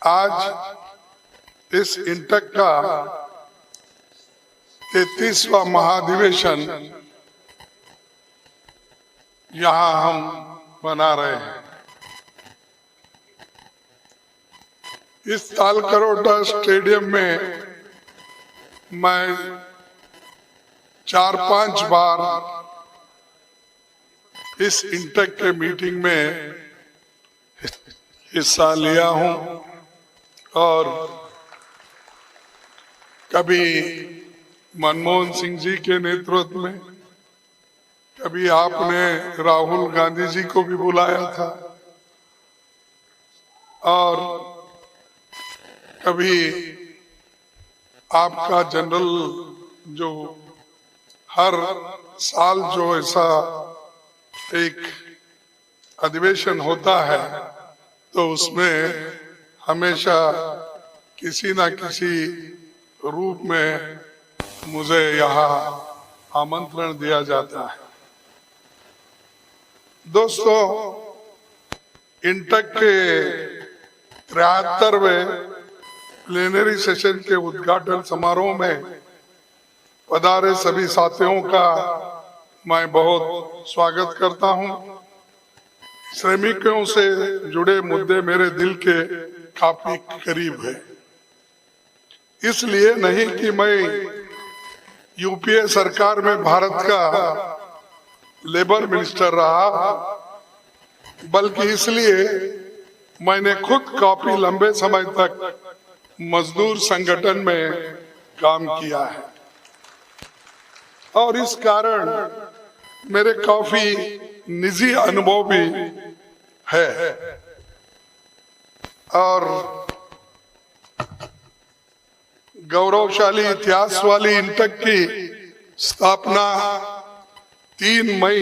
आज इस इंटक का 33वां महाधिवेशन यहाँ हम मना रहे हैं। इस तालकरोटा स्टेडियम में मैं 4-5 बार इस इंटक के मीटिंग में हिस्सा लिया हूं और कभी मनमोहन सिंह जी के नेतृत्व में, कभी आपने राहुल गांधी जी को भी बुलाया था और कभी आपका जनरल जो हर साल जो ऐसा एक अधिवेशन होता है तो उसमें हमेशा किसी न किसी रूप में मुझे यहाँ आमंत्रण दिया जाता है। दोस्तों, इंटक के 73वें प्लेनरी सेशन के उद्घाटन समारोह में पधारे सभी साथियों का मैं बहुत स्वागत करता हूं। श्रमिकों से जुड़े मुद्दे मेरे दिल के काफी करीब है, इसलिए नहीं कि मैं यूपीए सरकार में भारत का लेबर मिनिस्टर रहा, बल्कि इसलिए मैंने खुद काफी लंबे समय तक मजदूर संगठन में काम किया है और इस कारण मेरे काफी निजी अनुभव भी है और गौरवशाली इतिहास वाली इंटक की स्थापना 3 मई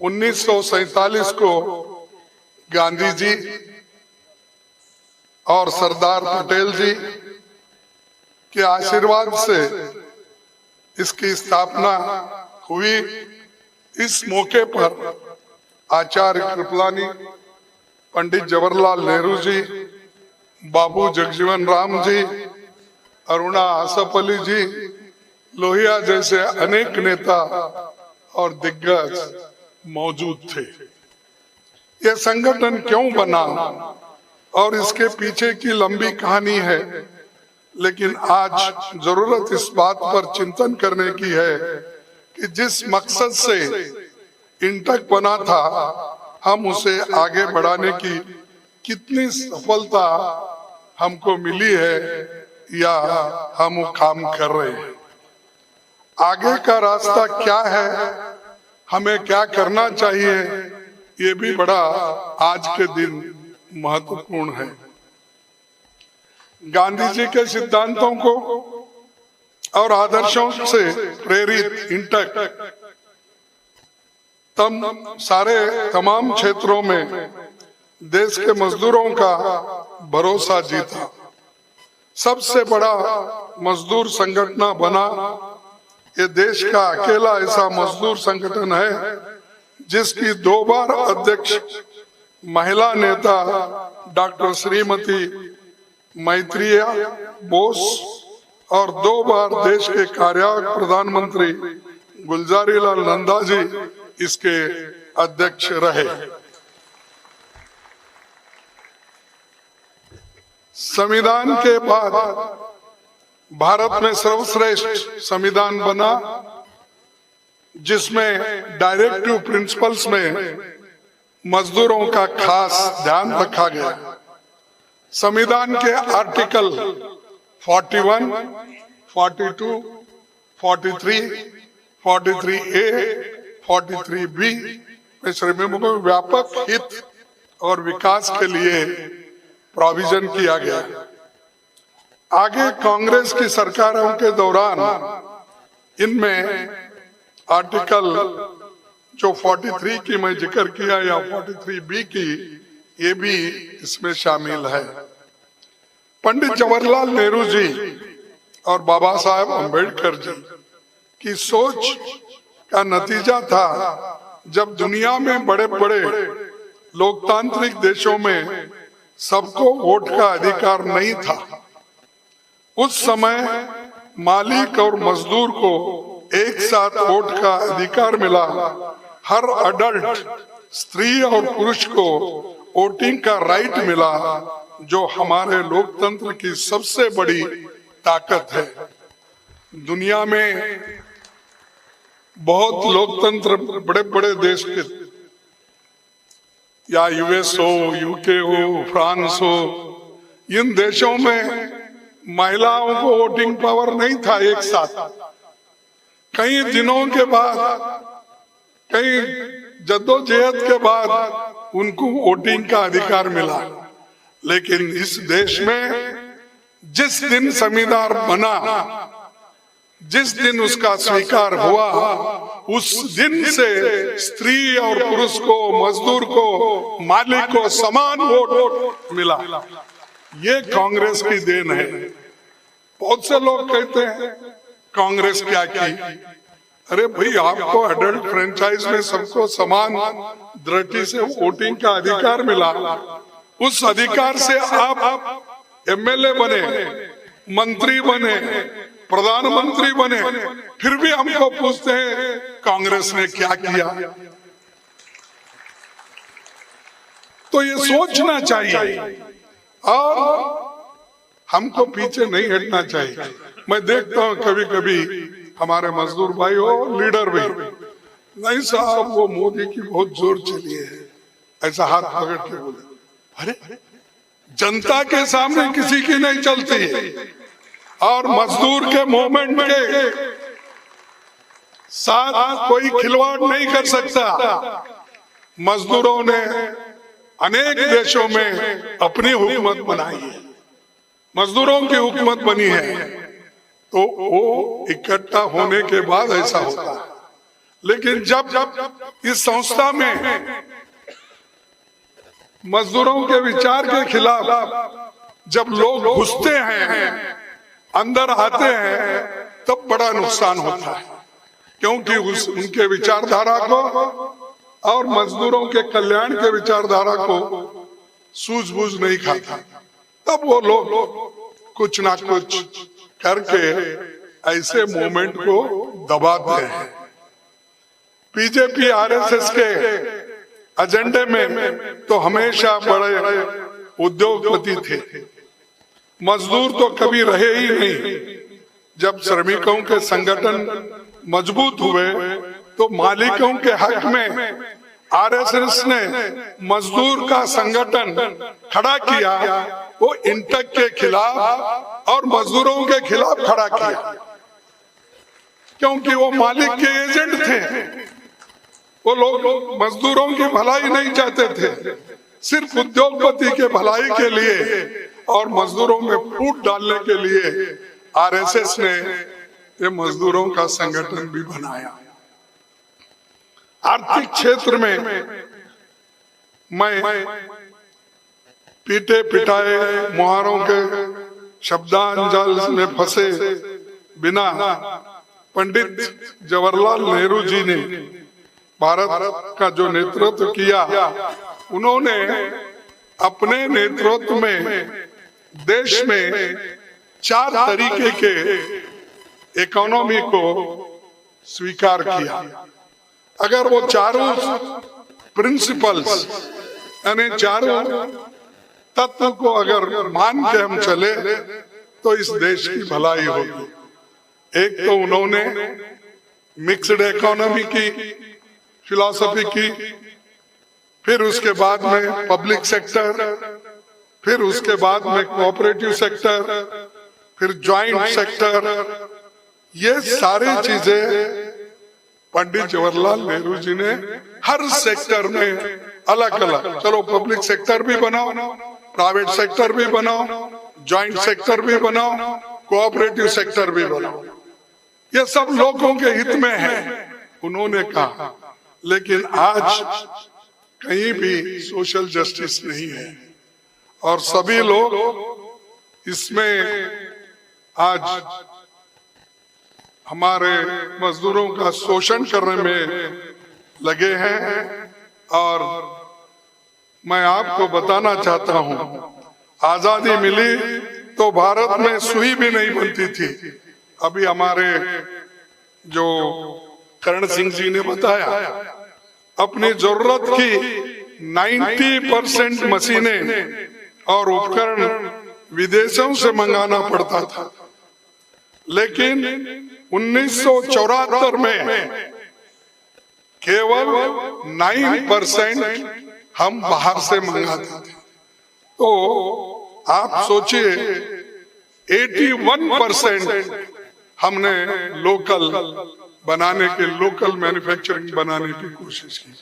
1947 को गांधी जी और सरदार पटेल जी के आशीर्वाद से इसकी स्थापना हुई। इस मौके पर आचार्य कृपलानी, पंडित जवाहरलाल नेहरू जी, बाबू जगजीवन राम जी, अरुणा आसफ अली जी, लोहिया जैसे अनेक नेता और दिग्गज मौजूद थे। यह संगठन क्यों बना और इसके पीछे की लंबी कहानी है, लेकिन आज जरूरत इस बात पर चिंतन करने की है कि जिस मकसद से इंटक बना था, हम उसे आगे बढ़ाने की कितनी सफलता हमको मिली है या हम वो काम कर रहे हैं। आगे का रास्ता क्या है, हमें क्या करना चाहिए, ये भी बड़ा आज के दिन महत्वपूर्ण है। गांधी जी के सिद्धांतों को और आदर्शों से प्रेरित इंटक तमाम क्षेत्रों में देश के मजदूरों का भरोसा जीता। सबसे बड़ा मजदूर संगठन बना। ये देश का अकेला ऐसा मजदूर संगठन है जिसकी 2 बार अध्यक्ष महिला नेता डॉक्टर श्रीमती मैत्रेयी बोस और 2 बार देश के कार्यवाहक प्रधानमंत्री गुलजारीलाल नंदा जी इसके अध्यक्ष रहे। संविधान के बाद भारत में सर्वश्रेष्ठ संविधान बना, जिसमें डायरेक्टिव प्रिंसिपल्स में मजदूरों का खास ध्यान रखा गया। संविधान के आर्टिकल 41, 42, 43, 43A, 43B में श्रमिकों को व्यापक हित और विकास के लिए प्रोविजन किया गया। आगे कांग्रेस की सरकारों के दौरान इनमें आर्टिकल जो 43 की मैं जिक्र किया या 43B की, ये भी इसमें शामिल है। पंडित जवाहरलाल नेहरू जी और बाबा साहेब अम्बेडकर जी की सोच का नतीजा था जब दुनिया में बड़े बड़े लोकतांत्रिक देशों में सबको वोट का अधिकार नहीं था। उस समय मालिक और मजदूर को एक साथ वोट का अधिकार मिला। हर अडल्ट स्त्री और पुरुष को वोटिंग का राइट मिला, जो हमारे लोकतंत्र की सबसे बड़ी ताकत है। दुनिया में बहुत लोकतंत्र बड़े बड़े देश के, या यूएस हो, यूके हो, फ्रांस हो, इन देशों में महिलाओं को वोटिंग पावर नहीं था एक साथ। कई दिनों के बाद, कई जद्दोजहद के बाद उनको वोटिंग का अधिकार मिला। लेकिन इस देश में जिस दिन संविधान बना, जिस दिन उसका स्वीकार हुआ, उस दिन से स्त्री और पुरुष को, मजदूर को, मालिक को समान वोट मिला। ये कांग्रेस की देन है। बहुत से लोग कहते हैं कांग्रेस क्या की? अरे भाई, आपको अडल्ट फ्रेंचाइज में सबको समान दृष्टि से वोटिंग का अधिकार मिला। उस अधिकार से आप एमएलए बने, मंत्री बने, प्रधानमंत्री बने, फिर भी हमको पूछते हैं कांग्रेस ने क्या किया? तो ये सोचना चाहिए और हमको पीछे नहीं हटना चाहिए। मैं देखता हूँ कभी कभी हमारे मजदूर भाई हो, लीडर भी, नहीं साहब वो मोदी की बहुत जोर चली है, ऐसा हाथ पकड़ के बोले। अरे जनता के सामने किसी की नहीं चलती है, और मजदूर के मूवमेंट के साथ कोई खिलवाड़ नहीं कर सकता। मजदूरों ने अनेक देशों में अपनी हुकूमत बनाई है, मजदूरों की हुकूमत बनी है, तो वो इकट्ठा होने के बाद ऐसा होता है। लेकिन जब इस संस्था में मजदूरों के विचार के खिलाफ जब लोग घुसते हैं, अंदर आते हैं, तब बड़ा नुकसान होता है, क्योंकि उनके विचारधारा को और मजदूरों के कल्याण के विचारधारा को सूझबूझ नहीं खाता। तब वो लोग कुछ ना कुछ करके ऐसे मूवमेंट को दबाते हैं। बीजेपी आरएसएस के एजेंडे में तो हमेशा बड़े उद्योगपति थे, मजदूर तो कभी रहे ही नहीं। जब श्रमिकों के संगठन मजबूत हुए तो मालिकों के हक में आरएसएस ने मजदूर का संगठन खड़ा किया। वो इंटक के खिलाफ और मजदूरों के खिलाफ खड़ा किया, क्योंकि वो मालिक के एजेंट थे। वो लोग मजदूरों की भलाई नहीं चाहते थे, सिर्फ उद्योगपति के भलाई के लिए और मजदूरों में फूट डालने के लिए आरएसएस ने ये मजदूरों का संगठन भी बनाया। आर्थिक क्षेत्र में मैं पीटे पिटाए मुहारों के शब्दांजल में फंसे बिना पंडित जवाहरलाल नेहरू जी ने भारत का जो नेतृत्व किया, उन्होंने अपने नेतृत्व में देश में 4 तरीके के इकोनॉमी को स्वीकार किया। अगर वो चारों प्रिंसिपल्स यानी चारों तत्व को अगर मान के हम चले तो इस देश की भलाई होगी। एक तो उन्होंने मिक्स्ड इकोनॉमी की फिलॉसफी की, फिर उसके बाद में पब्लिक सेक्टर, फिर उसके बाद में कोऑपरेटिव सेक्टर, फिर जॉइंट सेक्टर। ये सारी चीजें पंडित जवाहरलाल नेहरू जी ने हर सेक्टर में अलग अलग, चलो पब्लिक सेक्टर भी बनाओ, प्राइवेट सेक्टर भी बनाओ, जॉइंट सेक्टर भी बनाओ, कोऑपरेटिव सेक्टर भी बनाओ, ये सब लोगों के हित में है, उन्होंने कहा। लेकिन आज कहीं भी सोशल जस्टिस नहीं है और सभी लोग इसमें आज हमारे मजदूरों का शोषण करने में लगे हैं और मैं आपको बताना चाहता हूं, आजादी मिली तो भारत में सुई भी नहीं बनती थी। अभी हमारे जो करण सिंह जी ने बताया, अपनी जरूरत की 90% मशीनें और उपकरण विदेशों से मंगाना पड़ता था। लेकिन 1974 में केवल 9% हम बाहर से मंगाते थे। तो आप सोचिए 81% हमने लोकल बनाने के, लोकल मैन्युफैक्चरिंग बनाने की कोशिश की।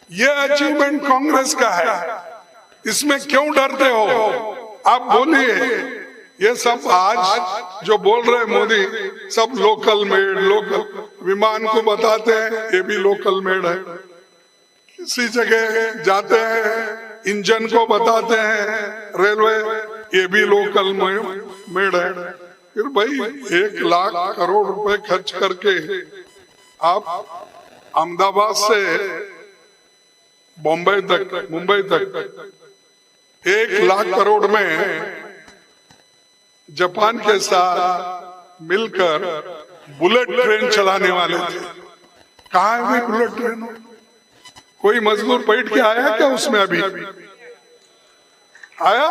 ये अचीवमेंट कांग्रेस का है, इसमें क्यों डरते हो? आप बोलिए, ये सब आज जो बोल रहे मोदी, सब लोकल मेड, लोकल विमान को बताते हैं ये भी लोकल मेड है, किसी जगह जाते हैं इंजन को बताते हैं रेलवे, ये भी लोकल मेड है। फिर भाई 1 लाख करोड़ रुपए खर्च करके आप अहमदाबाद से बॉम्बे तक, मुंबई तक 1 लाख करोड़ में जापान के साथ मिलकर बुलेट ट्रेन चलाने वाले थे। कहाँ है भाई बुलेट ट्रेन? कोई मजदूर बैठ के आया क्या उसमें? अभी आया?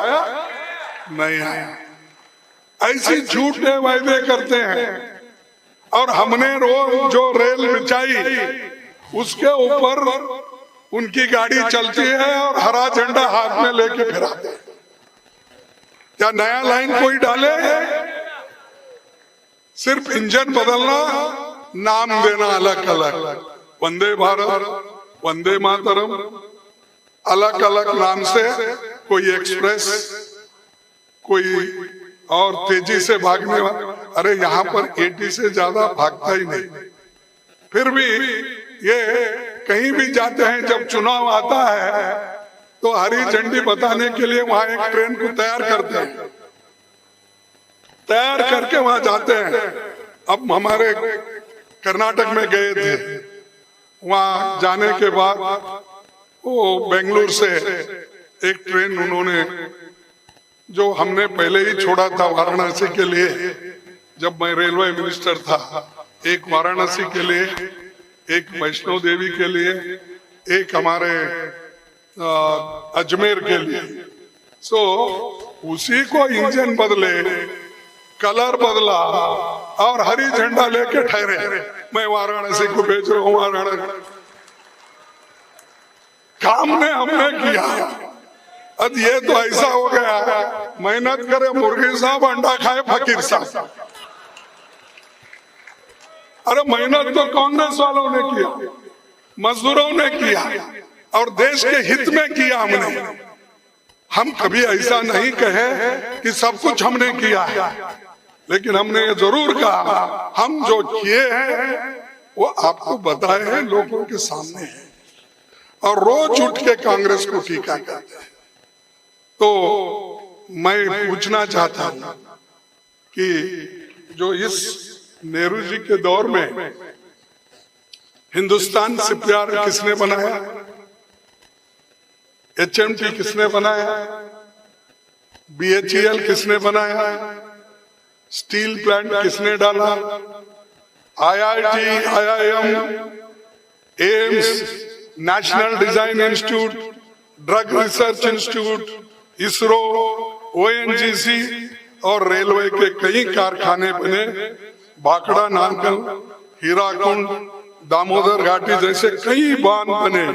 नहीं आया। ऐसी झूठे वायदे करते हैं। और हमने रोज जो रेल बिछाई उसके ऊपर उनकी गाड़ी चलती है और हरा झंडा हाथ में लेके फिराते हैं। क्या नया लाइन कोई डाले? सिर्फ इंजन बदलना, नाम देना अलग अलग, वंदे भारत, वंदे मातरम, अलग अलग नाम से, कोई एक्सप्रेस, कोई और तेजी से भागने वाला। अरे यहाँ पर 80 से ज्यादा भागता ही नहीं। फिर भी ये कहीं भी जाते हैं, जब चुनाव आता है तो हरी झंडी बताने के लिए वहां एक ट्रेन को तैयार करते हैं, तैयार करके वहां जाते हैं। अब हमारे कर्नाटक में गए थे, वहां जाने के बाद वो बेंगलुरु से एक ट्रेन उन्होंने, जो हमने पहले ही छोड़ा था वाराणसी के लिए, जब मैं रेलवे मिनिस्टर था, एक वाराणसी के लिए, एक वैष्णो देवी के लिए, एक हमारे अजमेर के लिए। सो उसी को इंजन बदले, कलर बदला और हरी झंडा लेके ठहरे, मैं वाराणसी को भेज रहा हूँ, वाराणसी। काम ने हमने किया। अब ये तो ऐसा हो गया, मेहनत करे मुर्गी साहब, अंडा खाए फकीर साहब। अरे मेहनत तो कांग्रेस वालों ने किया, मजदूरों ने किया और देश के हित में किया हमने। हम कभी ऐसा नहीं कहे कि सब कुछ हमने किया है, लेकिन हमने ये जरूर कहा हम जो किए हैं वो आपको बताए हैं, लोगों के सामने है। और रोज उठ के कांग्रेस को टीका करते हैं। तो मैं पूछना चाहता हूं कि जो इस नेहरू जी के दौर में हिंदुस्तान से प्यार किसने बनाया? HMT किसने बनाया? BHEL किसने बनाया? स्टील प्लांट किसने डाला? IIT, IIM, AIIMS, national design institute, drug research institute, ISRO, ONGC और रेलवे के कई कारखाने बने। भाखड़ा नागल, हीराकुंड, दामोदर घाटी जैसे कई बांध बने,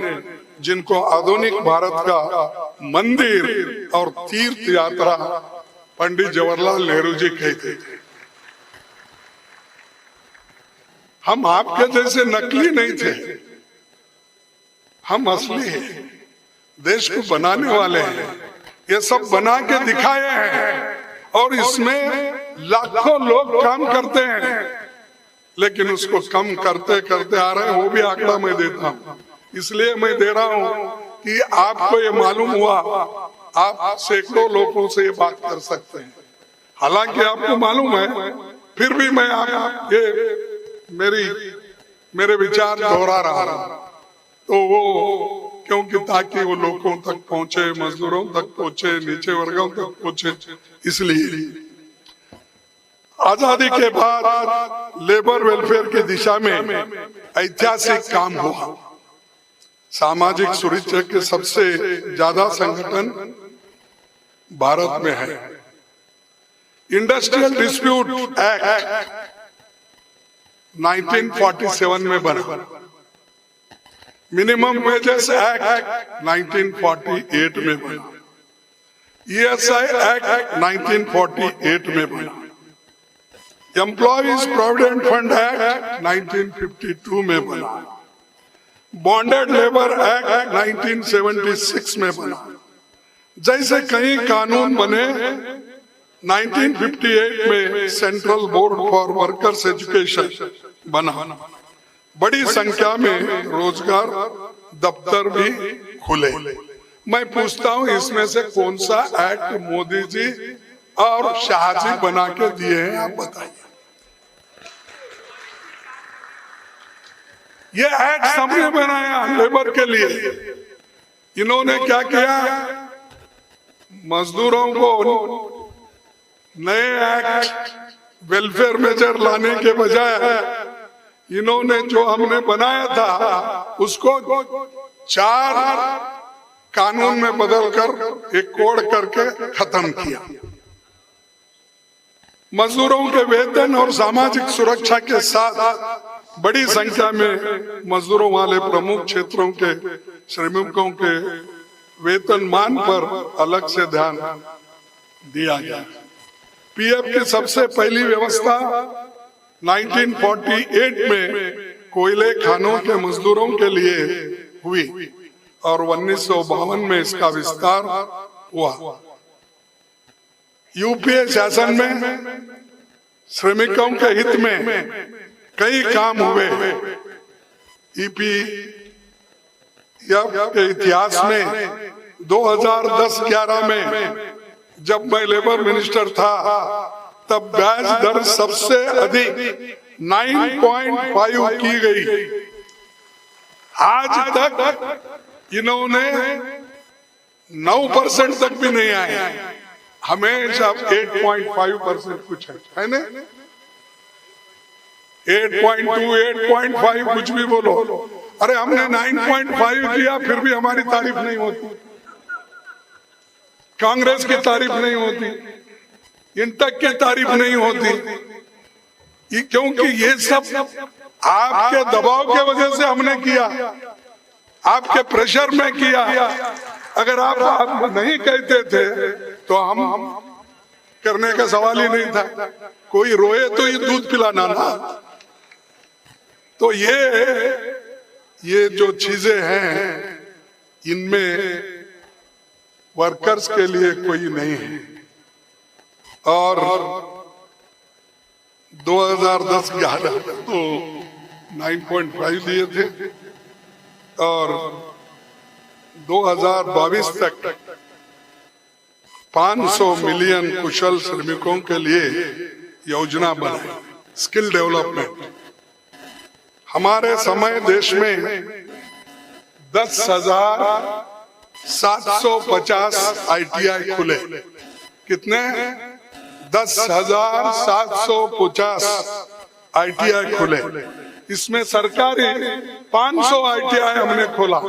जिनको आधुनिक भारत का मंदिर और तीर्थ यात्रा पंडित जवाहरलाल नेहरू जी कहते थे। हम आपके जैसे नकली नहीं थे, हम असली हैं, देश को बनाने वाले हैं। ये सब बना के दिखाए हैं और इसमें लाखों लोग काम करते हैं, लेकिन उसको कम करते करते आ रहे हैं। वो भी आंकड़ा मैं देता हूँ, इसलिए मैं दे रहा हूँ कि आपको ये मालूम हुआ, आप सैकड़ों लोगों से ये बात कर सकते हैं। हालांकि आपको मालूम है, फिर भी मैं ये मेरे विचार दोहरा रहा हूँ। तो वो क्योंकि ताकि वो लोगों तक पहुंचे, मजदूरों तक पहुंचे, नीचे वर्गों तक पहुंचे। इसलिए आजादी के बाद लेबर वेलफेयर की दिशा में ऐतिहासिक काम हुआ। सामाजिक सुरक्षा के सबसे ज्यादा संगठन भारत में है। इंडस्ट्रियल डिस्प्यूट एक्ट 1947 में बना, मिनिमम वेजेस एक्ट 1948 में बना, ESI एक्ट 1948 में बना, एम्प्लॉइज प्रोविडेंट फंड एक्ट 1952 में बना, बॉन्डेड लेबर एक्ट 1976 में बना। जैसे कई कानून बने, 1958 में central board for workers education बना। बड़ी संख्या में रोजगार दफ्तर भी खुले। मैं पूछता हूं, इसमें से कौन सा एक्ट मोदी जी और शाह जी बना के दिए हैं, आप बताइए। ये एक्ट सबने बनाया लेबर के लिए। इन्होंने क्या किया, मजदूरों को नए एक्ट वेलफेयर मेजर लाने के बजाय इन्होंने जो हमने बनाया था उसको 4 कानून में बदलकर एक कोड करके खत्म किया। मजदूरों के वेतन और सामाजिक सुरक्षा के साथ बड़ी संख्या में मजदूरों वाले प्रमुख क्षेत्रों के श्रमिकों के वेतनमान पर अलग से ध्यान दिया गया। पीएफ की सबसे पहली व्यवस्था 1948 में कोयले खानों के मजदूरों के लिए हुई और 1952 में इसका विस्तार हुआ। यूपीए शासन में श्रमिकों के हित में कई काम हुए। ईपीएफ के इतिहास में 2010-11 में जब मैं लेबर मिनिस्टर था तब ब्याज दर सबसे अधिक 9.5 की गई। आज तक इन्होंने 9% तक भी नहीं आए, हमेशा 8.5% कुछ है ना, 8.2, 8.5 कुछ भी बोलो। अरे हमने 9.5 किया फिर भी हमारी तारीफ नहीं होती, कांग्रेस की तारीफ नहीं होती, इन तक की तारीफ नहीं होती, क्योंकि ये सब आपके दबाव के वजह से हमने किया, आपके प्रेशर में किया। अगर आप नहीं कहते थे तो हम करने का सवाल ही नहीं था। कोई रोए तो ये दूध पिलाना ना। तो ये जो चीजें हैं इनमें वर्कर्स के लिए कोई नहीं है। और 2010-11 तो 9.5 दिए थे और 2022 तक 500 मिलियन कुशल श्रमिकों के लिए योजना बनाई। स्किल डेवलपमेंट, हमारे समय देश में 10,750 ITI खुले। कितने? 10,750 ITI खुले। इसमें सरकारी 500 ITI हमने खोला।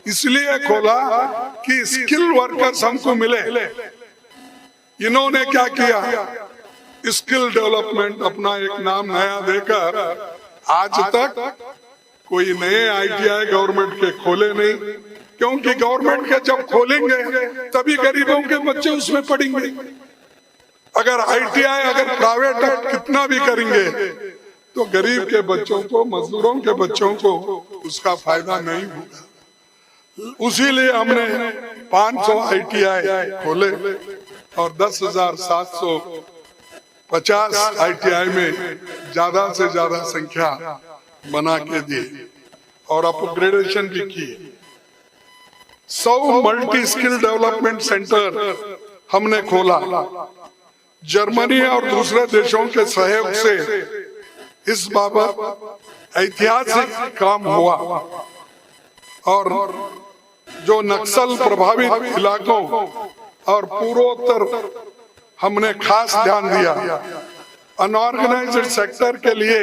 इसलिए खोला कि स्किल वर्कर्स हमको मिले। इन्होंने क्या किया, स्किल डेवलपमेंट अपना एक नाम नया देकर आज तक कोई नए ITI गवर्नमेंट के खोले नहीं, क्योंकि गवर्नमेंट के जब खोलेंगे तभी गरीबों के बच्चे उसमें पढ़ेंगे। अगर ITI अगर प्राइवेट कितना भी करेंगे तो गरीब के बच्चों को, मजदूरों के बच्चों को उसका फायदा नहीं होगा। उसीलिए हमने 500 ITI खोले और 10,750 ITI में ज्यादा से ज्यादा संख्या बना के दी और अपग्रेडेशन भी की। 100 मल्टी स्किल डेवलपमेंट सेंटर हमने खोला। जर्मनी और दूसरे देशों के सहयोग से इस बाबत ऐतिहासिक काम हुआ और जो नक्सल प्रभावित इलाकों और पूर्वोत्तर हमने खास ध्यान दिया। अनऑर्गेनाइज्ड सेक्टर के लिए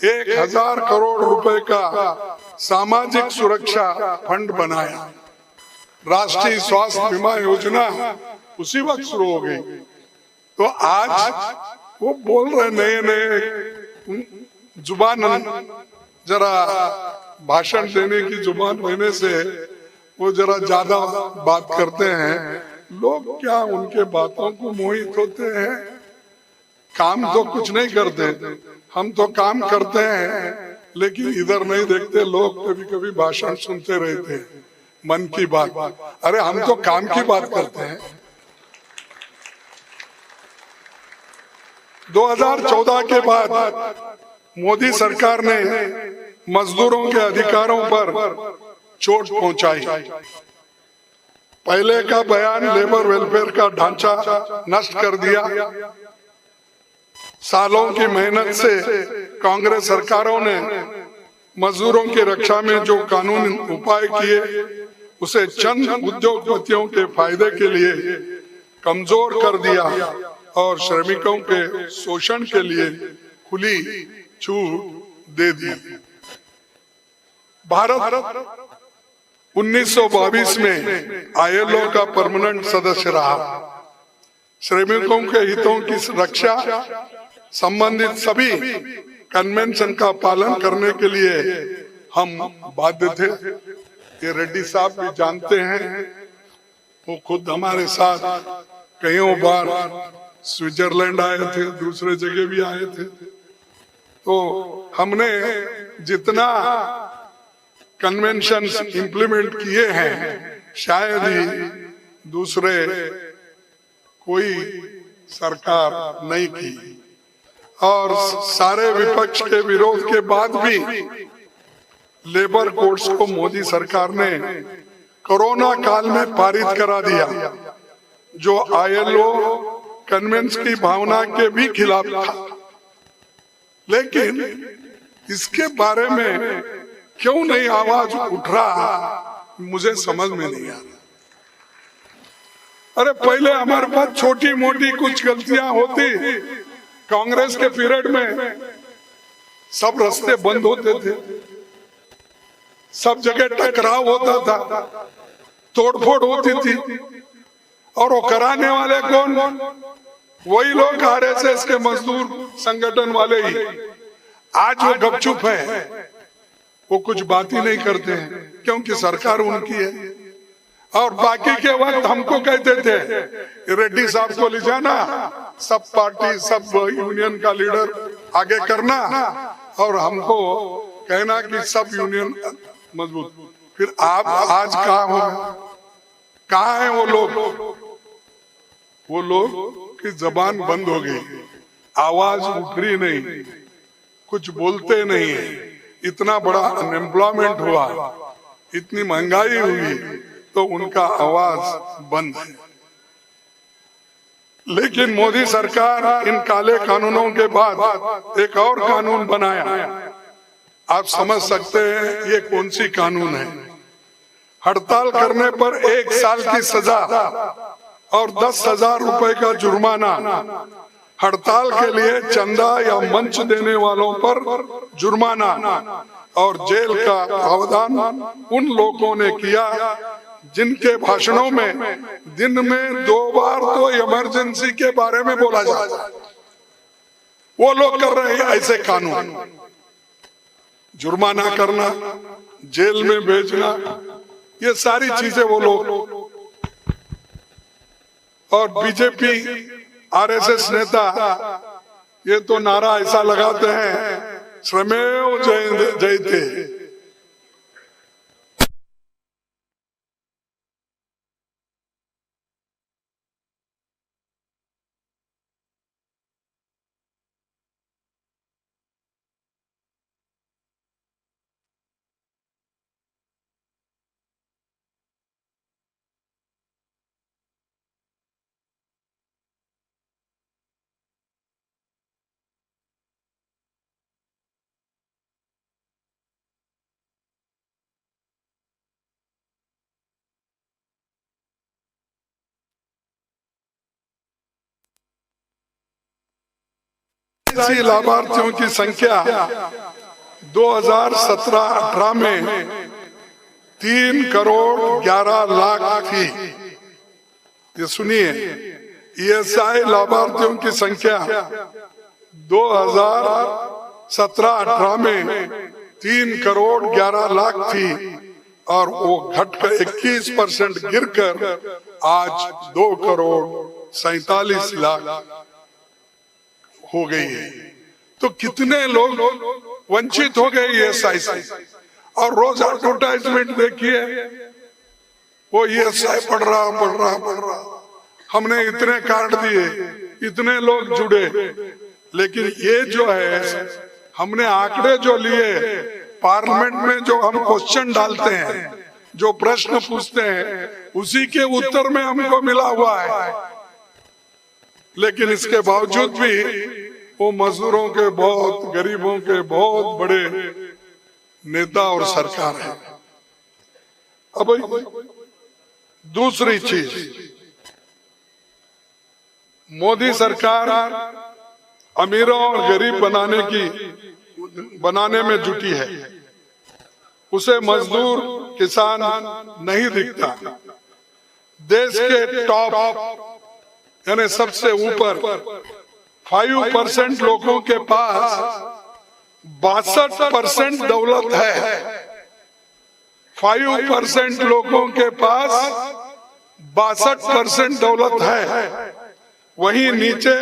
1,000 करोड़ रुपए का सामाजिक सुरक्षा फंड बनाया। राष्ट्रीय स्वास्थ्य बीमा योजना उसी वक्त शुरू हो गई। तो आज वो बोल रहे नए नए जुबान, जरा भाषण देने की जुबान रहने से वो जरा ज्यादा बात करते हैं। लोग क्या उनके बातों को मोहित होते हैं? काम तो कुछ नहीं करते, हम तो काम करते हैं लेकिन इधर नहीं देखते। लोग कभी कभी भाषण सुनते रहते हैं, मन की बात। अरे हम तो काम की बात करते हैं। 2014 के बाद मोदी सरकार ने मजदूरों के अधिकारों पर चोट पहुंचाई। पहले का बयान लेबर वेलफेयर का ढांचा नष्ट कर दिया। सालों की मेहनत से कांग्रेस सरकारों ने मजदूरों की रक्षा में जो कानूनी उपाय किए उसे चंद उद्योगपतियों के फायदे के लिए कमजोर कर दिया और श्रमिकों के शोषण के लिए खुली छूट दे दी। भारत 1922 में आईएलओ का परमानेंट सदस्य रहा। श्रमिकों के हितों की रक्षा संबंधित सभी कन्वेंशन का पालन करने के लिए हम बाध्य थे। ये रेड्डी साहब भी जानते हैं, वो खुद हमारे साथ कई बार स्विट्जरलैंड आए थे, दूसरे जगह भी आए थे। तो हमने जितना कन्वेंशन इंप्लीमेंट किए हैं शायद ही दूसरे कोई सरकार नहीं की। और सारे विपक्ष के विरोध के बाद भी लेबर कोड्स को मोदी सरकार ने कोरोना काल में पारित करा दिया, जो आईएलओ कन्वेंशन की भावना के भी खिलाफ था। लेकिन इसके बारे में क्यों नहीं आवाज उठ रहा, मुझे समझ में नहीं आ रहा। अरे पहले हमारे पास छोटी मोटी कुछ गलतियां होती, कांग्रेस के पीरियड में सब रास्ते बंद होते थे, सब जगह टकराव होता था, तोड़फोड़ होती थी। और वो कराने वाले कौन? वही लोग आरएसएस के मजदूर संगठन वाले ही। आज वो गपचुप है, वो कुछ बात ही नहीं करते हैं क्योंकि सरकार उनकी है। और बाकी के वक्त हमको कहते थे रेड्डी साहब को ले जाना, सब पार्टी सब यूनियन का लीडर आगे करना और हमको कहना कि सब यूनियन मजबूत। फिर आप आज कहाँ हो, कहाँ है वो लोग? वो लोग की जबान बंद हो गई, आवाज उठ रही नहीं, कुछ बोलते नहीं है। इतना बड़ा अनएम्प्लॉयमेंट हुआ, इतनी महंगाई हुई, तो उनका आवाज बंद है। लेकिन मोदी सरकार इन काले कानूनों के बाद एक और कानून बनाया। आप समझ सकते हैं ये कौन सी कानून है? हड़ताल करने पर 1 साल की सजा और 10,000 रुपए का जुर्माना। हड़ताल के लिए चंदा या मंच देने वालों पर जुर्माना और जेल का प्रावधान उन लोगों ने किया जिनके भाषणों में दिन में 2 बार तो इमरजेंसी के बारे में बोला जाता है। वो लोग कर रहे हैं ऐसे कानून, जुर्माना करना, जेल में भेजना, ये सारी चीजें वो लोग। और बीजेपी आरएसएस नेता ये तो नारा ऐसा लगाते हैं, श्रमेव जयते। ESIC लाभार्थियों की संख्या 2017-18 में 3,11,00,000 थी। ये सुनिए, ESI लाभार्थियों की संख्या 2017-18 में 3,11,00,000 थी और वो घटकर 21% गिरकर आज 2,47,00,000 हो गई है। तो कितने लोग वंचित हो गए ESI से। और रोज एडवर्टाइजमेंट देखिए, वो ESI बढ़ रहा, हमने इतने कार्ड दिए, इतने लोग जुड़े। लेकिन ये जो है, हमने आंकड़े जो लिए, पार्लियामेंट में जो हम क्वेश्चन डालते हैं, जो प्रश्न पूछते हैं, उसी के उत्तर में हमको मिला हुआ है। लेकिन इसके बावजूद भी वो मजदूरों के बहुत, गरीबों के बहुत बड़े नेता और सरकार है। अब दूसरी चीज, मोदी सरकार अमीरों और गरीब बनाने में जुटी है। उसे मजदूर, किसान नहीं दिखता। देश के टॉप यानी सबसे ऊपर 5% लोगों के पास 62% दौलत है। 5% लोगों के पास 62% दौलत है। वहीं नीचे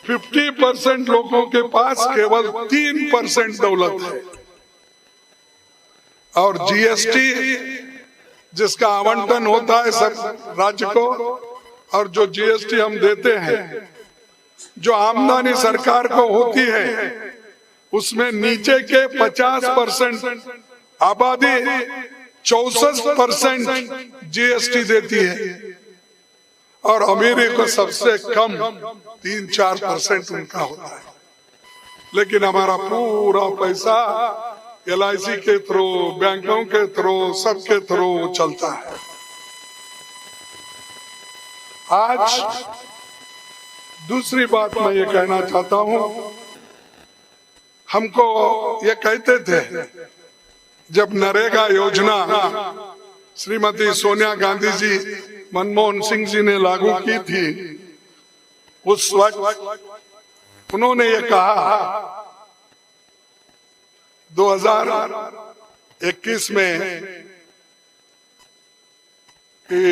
50% लोगों के पास केवल 3% दौलत है। और GST जिसका आवंटन होता है सब राज्य को, और जो GST हम देते हैं, जो आमदनी सरकार को होती है, उसमें नीचे के 50% आबादी 64% GST देती है और अमीरी को सबसे कम 3-4% उनका होता है। लेकिन हमारा पूरा पैसा LIC के थ्रू, बैंकों के थ्रू, सबके थ्रू चलता है। आज दूसरी बात मैं ये कहना चाहता हूं, हमको ये कहते थे जब नरेगा योजना श्रीमती सोनिया गांधी जी, मनमोहन सिंह जी ने लागू की थी, उस वक्त उन्होंने ये कहा 2021 में कि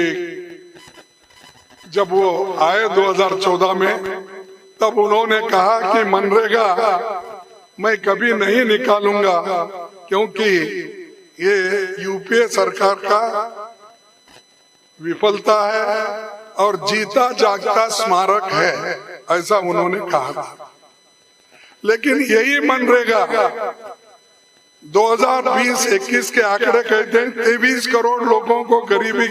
जब वो आए 2014 में, तब उन्होंने कहा कि मनरेगा मैं कभी नहीं निकालूंगा क्योंकि ये UPA सरकार का विफलता है और जीता जागता स्मारक है, ऐसा उन्होंने कहा था। लेकिन यही मनरेगा 2020-21 के आंकड़े कहते हैं 23 करोड़ लोगों को गरीबी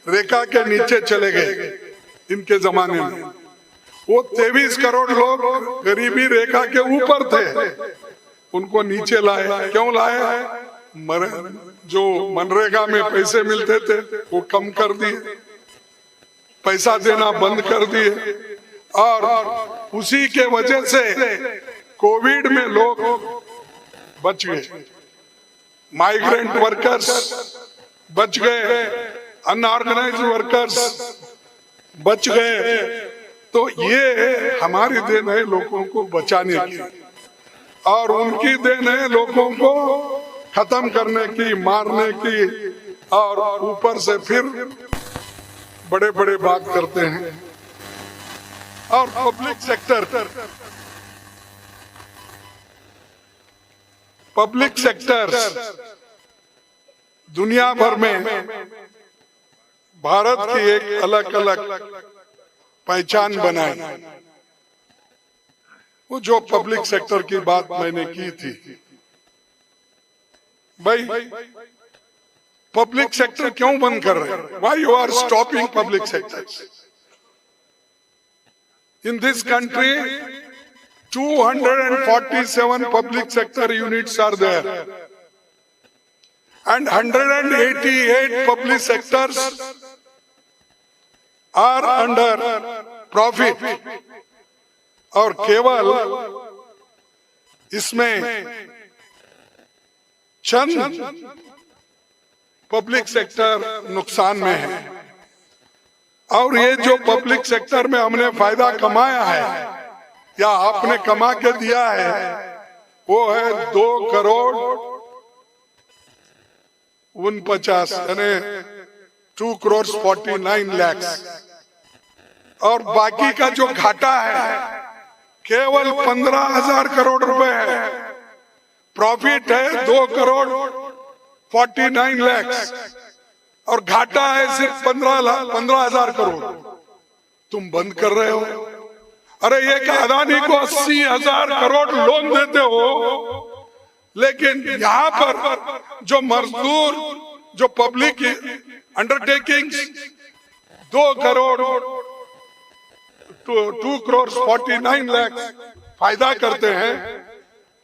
रेखा के नीचे चले गए। इनके जमाने में वो 23 करोड़ लोग गरीबी रेखा के ऊपर थे, उनको नीचे लाए। क्यों लाए? जो मनरेगा में पैसे मिलते थे वो कम कर दिए, पैसा देना बंद कर दिए, और उसी के वजह से कोविड में लोग बच गए, माइग्रेंट वर्कर्स बच गए, अनऑर्गेनाइज्ड वर्कर्स बच गए। तो ये हमारी देन है लोगों को बचाने की, और उनकी देन है लोगों को खत्म करने की, मारने की, और ऊपर से फिर बड़े बड़े बात करते हैं। और पब्लिक सेक्टर दुनिया भर में भारत की एक अलग अलग पहचान बनाई। वो जो पब्लिक सेक्टर की बात मैंने की थी, भाई पब्लिक सेक्टर क्यों बंद कर रहे हैं? Why you are stopping public sectors? In this country 247 public sector units are there and 188 public sectors are under profit. और केवल इसमें चंद पब्लिक सेक्टर नुकसान में है। और ये जो पब्लिक सेक्टर में हमने फायदा कमाया है या आपने कमा के दिया है वो है 2,49,49 यानी 2,49,00,000। और बाकी का जो घाटा है केवल 15,000 करोड़ रुपए है। प्रॉफिट है 2,49,00,000 और घाटा है सिर्फ 15,000 करोड़। तुम बंद कर रहे हो। अरे ये अदानी को 80,000 करोड़ लोन देते हो, लेकिन यहाँ पर जो मजदूर जो पब्लिक अंडरटेकिंग 2,49,00,000 फायदा करते हैं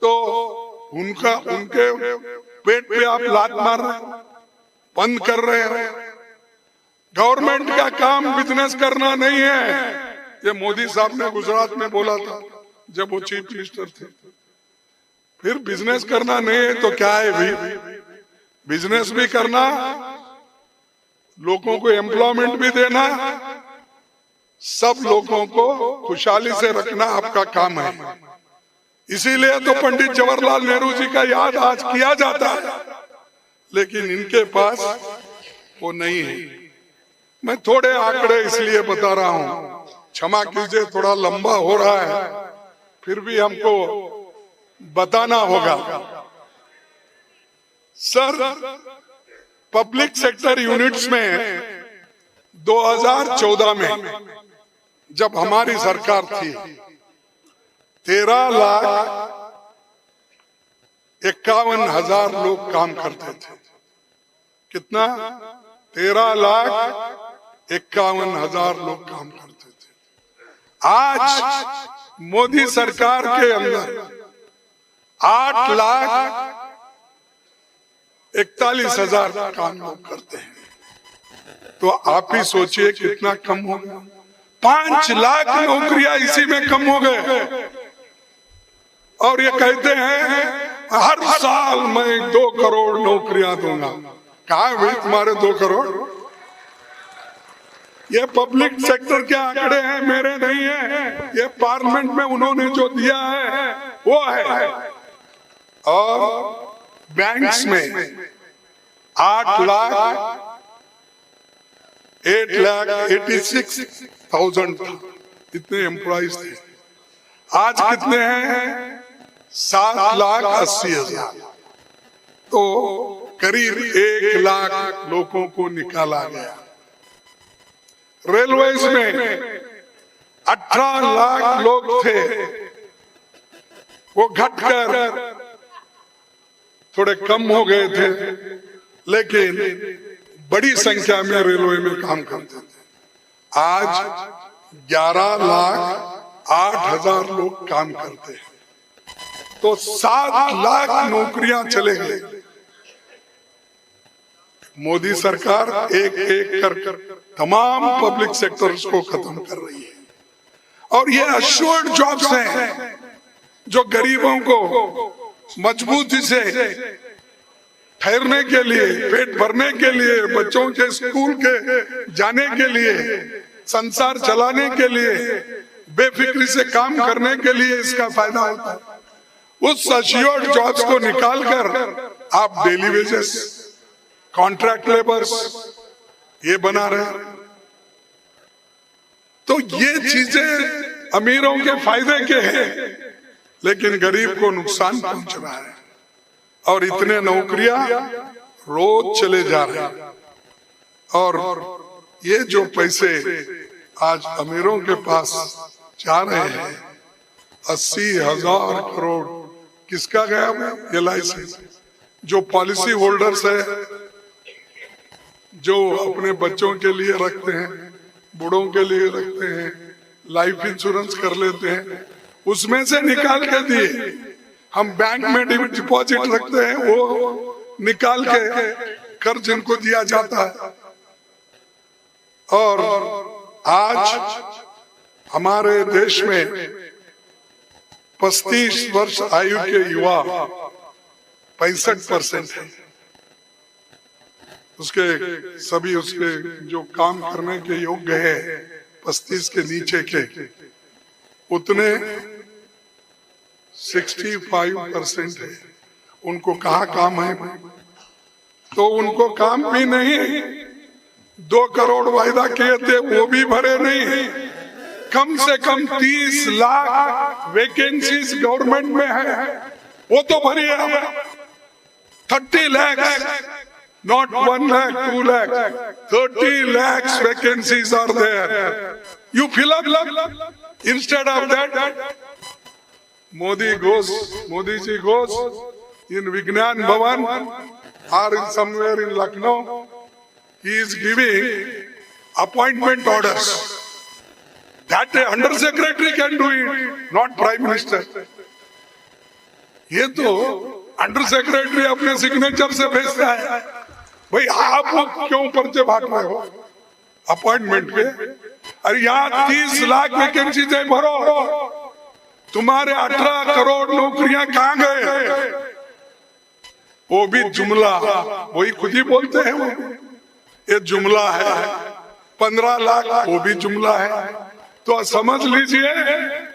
तो उनके पेट पे आप लात मार रहे हो, बंद कर रहे हो। गवर्नमेंट का काम बिजनेस करना नहीं है। ये मोदी साहब ने गुजरात में बोला था जब वो चीफ मिनिस्टर थे। फिर बिजनेस करना नहीं है तो क्या है भाई? बिजनेस भी करना, लोगों को एम्प्लॉयमेंट भी देना, सब लोगों को खुशहाली से रखना आपका काम है। इसीलिए तो पंडित जवाहरलाल नेहरू जी का याद आज किया जाता है, लेकिन इनके पास वो नहीं है। मैं थोड़े आंकड़े इसलिए बता रहा हूं, क्षमा कीजिए थोड़ा लंबा हो रहा है, फिर भी हमको बताना होगा। सर, पब्लिक सेक्टर यूनिट्स में 2014 में जब हमारी सरकार थी 13,51,000 लोग काम करते थे। कितना? 13,51,000 लोग काम करते थे। आज मोदी सरकार के अंदर 8,41,000 काम लोग करते हैं। तो आप ही सोचिए कितना कम हो गया। 5 लाख नौकरियां इसी में कम हो गए। और ये कहते हैं हर साल मैं 2 करोड़ नौकरियां दूंगा। कहाँ हुई तुम्हारे 2 करोड़? ये पब्लिक सेक्टर के आंकड़े हैं, मेरे नहीं है। ये पार्लियामेंट में उन्होंने जो दिया है वो है। और बैंक्स में 8,86,000 इतने एम्प्लॉइज थे। आज कितने हैं? 7,80,000। तो करीब 1 लाख लोगों को निकाला गया। रेलवेज में 18 लाख लोग थे, वो घटकर थोड़े कम हो गए थे, लेकिन बड़ी संख्या में रेलवे में काम करते थे। आज 11,08,000 लोग काम करते हैं। तो 7 लाख नौकरियां चले गए। मोदी सरकार एक एक कर तमाम पब्लिक सेक्टर्स को खत्म कर रही है। और ये अश्योर्ड जॉब्स हैं जो गरीबों को मजबूती से ठहरने के लिए, पेट भरने के लिए, बच्चों के स्कूल के जाने के लिए, संसार चलाने के लिए, बेफिक्री से काम करने के लिए इसका फायदा होता है। उस अश्योर्ड जॉब्स को निकालकर आप डेली वेजेस, कॉन्ट्रैक्ट लेबर्स ये बना रहे हैं। तो ये चीजें अमीरों के फायदे के हैं, लेकिन गरीब को नुकसान पहुंच रहा है। और इतने नौकरियां रोज चले जा रहे हैं। और ये जो पैसे आज अमीरों के पास जा रहे हैं, 80,000 करोड़ किसका गया? LIC जो पॉलिसी होल्डर्स है, जो अपने बच्चों के लिए रखते हैं, बूढ़ों के लिए रखते हैं, लाइफ इंश्योरेंस कर लेते हैं, उसमें से निकाल के दिए। हम बैंक में डिपॉजिट रखते हैं, वो निकाल के कर्ज इनको दिया जाता है। और आज हमारे देश में 35 वर्ष आयु के युवा 65% है। उसके सभी उसके जो काम करने के योग्य है 35 के नीचे के उतने 65% है। उनको कहाँ काम है? तो उनको काम भी नहीं, 2 करोड़ वायदा किए थे वो भी भरे नहीं। कम से कम 30 लाख वैकेंसीज गवर्नमेंट में है, वो तो भरी है। 30 lakh, not 1 lakh, 2 lakh, 30 lakhs vacancies are there. You fill up. Instead of that, Modi ji goes in Vignan Bhavan or in somewhere in Lucknow. He is giving appointment orders. That under secretary can do it, not prime minister. ये तो under secretary अपने signature से भेजता है। भाई आप क्यों पर्चे बांट रहे हो अपॉइंटमेंट के? अरे यहाँ 30 लाख वैकेंसी भरो, तुम्हारे 18 करोड़ नौकरियां कहाँ गए? वो भी जुमला, वही खुद ही बोलते हैं वो ये जुमला है। 15 लाख वो भी जुमला है। तो समझ लीजिए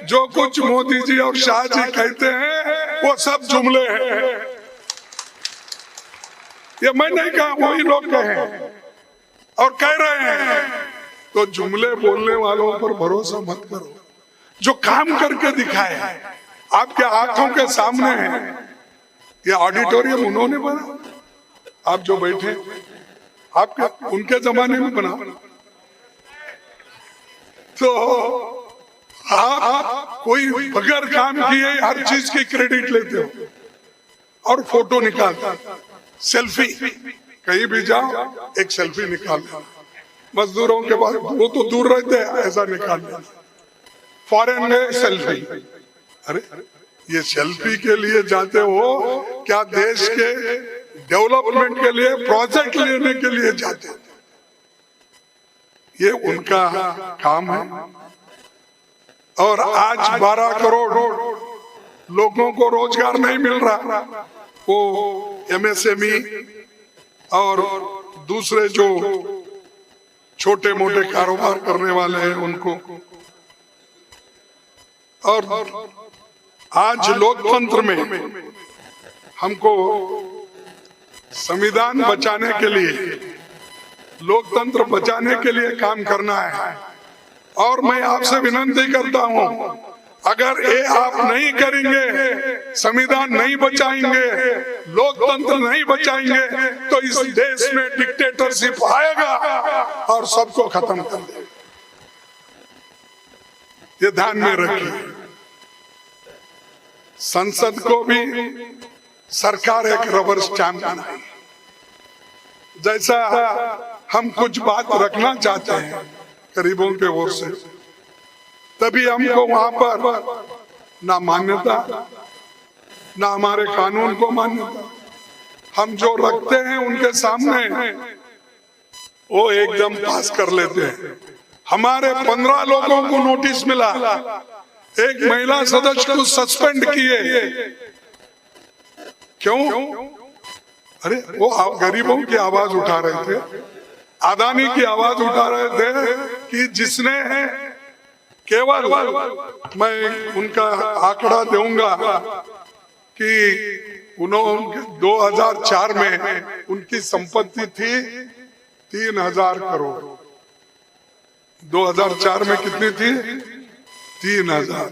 जो कुछ मोदी जी और शाह जी कहते हैं वो सब जुमले हैं। ये मैं नहीं कहा, वही लोग कहे और कह रहे हैं। तो जुमले बोलने वालों पर भरोसा मत करो, जो काम करके दिखाए आपके आंखों के सामने है। ये ऑडिटोरियम उन्होंने बना, आप जो बैठे आपके उनके जमाने में बना। तो आप कोई बगैर काम किए हर चीज की क्रेडिट लेते हो और फोटो निकालते, सेल्फी, कहीं भी जाओ एक सेल्फी निकाल, मजदूरों के पास वो तो दूर रहते हैं, ऐसा निकाल, फॉरेन में सेल्फी। अरे ये सेल्फी के लिए जाते हो क्या देश के डेवलपमेंट के लिए प्रोजेक्ट लेने के लिए जाते हो? ये उनका काम है। और आज 12 करोड़ लोगों को रोजगार नहीं मिल रहा। वो एमएसएमई और दूसरे जो छोटे मोटे कारोबार करने वाले हैं उनको। और आज लोकतंत्र में हमको संविधान बचाने के लिए, लोकतंत्र बचाने के लिए काम करना है। और मैं आपसे विनती करता हूं, अगर ये आप नहीं करेंगे, संविधान नहीं बचाएंगे, लोकतंत्र नहीं बचाएंगे, तो इस देश में डिक्टेटरशिप आएगा और सबको खत्म कर देगा। ये ध्यान में रखिए। संसद को भी सरकार एक रबर स्टैंप बनाए। जैसा हम कुछ बात रखना चाहते हैं गरीबों के ओर से, तभी हमको वहां पर ना मान्यता, ना हमारे कानून को मान्यता। हम जो रखते हैं उनके सामने वो एकदम पास कर लेते हैं। हमारे 15 लोगों को नोटिस मिला, एक महिला सदस्य को सस्पेंड किए। क्यों? अरे वो गरीबों की आवाज उठा रहे थे, अदानी की आवाज उठा रहे थे कि जिसने केवल, मैं उनका आंकड़ा दूंगा कि उन्होंने 2004 में उनकी संपत्ति थी 3000 करोड़। 2004 में कितनी थी? 3000।